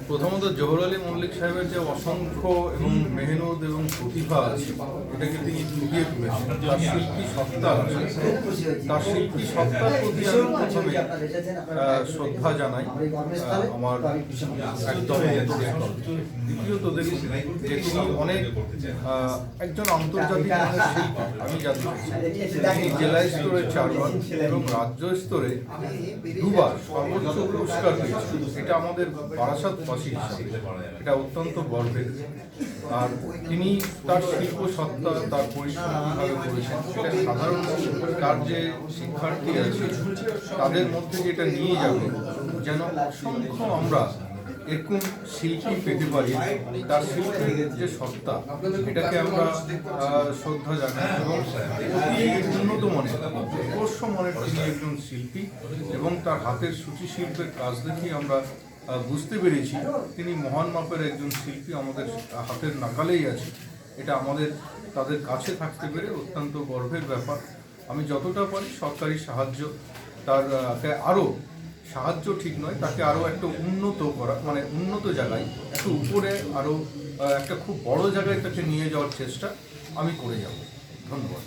প্রথমত জহুর আলী মল্লিক সাহেবের যে অসংখ্য এবং মেহনত এবং প্রতিভা আছে এটাকে তিনি ফুটিয়ে তুলেছেন। তার শিল্পী সত্তা আছে, তার শিল্পী সত্তার প্রতি আমি প্রথমে শ্রদ্ধা জানাই আমার একদম। দ্বিতীয়ত দেখুন যে তিনি অনেক একজন আন্তর্জাতিক শিল্পী। আমি জানি তিনি জেলা স্তরে 4 বার এবং রাজ্য স্তরে 2 বার সর্বোচ্চ পুরস্কার পেয়েছেন। এটা আমাদের বারাসাতবাসী হিসাবে এটা অত্যন্ত গর্বের। আর তিনি তার শিল্প সত্তা, তার পরিশ্রম কীভাবে করেছেন সেটা সাধারণ তার যে শিক্ষার্থী আছে তাদের মধ্যে যেটা নিয়ে যাবে, যেন অসংখ্য আমরা এরকম শিল্পী পেতে পারি। তার শিল্পের যে সত্তা এটাকে আমরা শ্রদ্ধা জানাই এবং অতি উন্নত মানের উৎকর্ষ মানের তিনি একজন শিল্পী এবং তার হাতের সূচি শিল্পের কাজ দেখে আমরা বুঝতে পেরেছি তিনি মহান মাপের একজন শিল্পী, আমাদের হাতের নাগালেই আছে। এটা আমাদের তাদের কাছে থাকতে পেরে অত্যন্ত গর্বের ব্যাপার। আমি যতটা পারি সরকারি সাহায্য, তার আরও সাহায্য ঠিক নয়, তাকে আরও একটা উন্নত করা, মানে উন্নত জায়গায় একটু উপরে আরও একটা খুব বড় জায়গায় তাকে নিয়ে যাওয়ার চেষ্টা আমি করে যাব। ধন্যবাদ।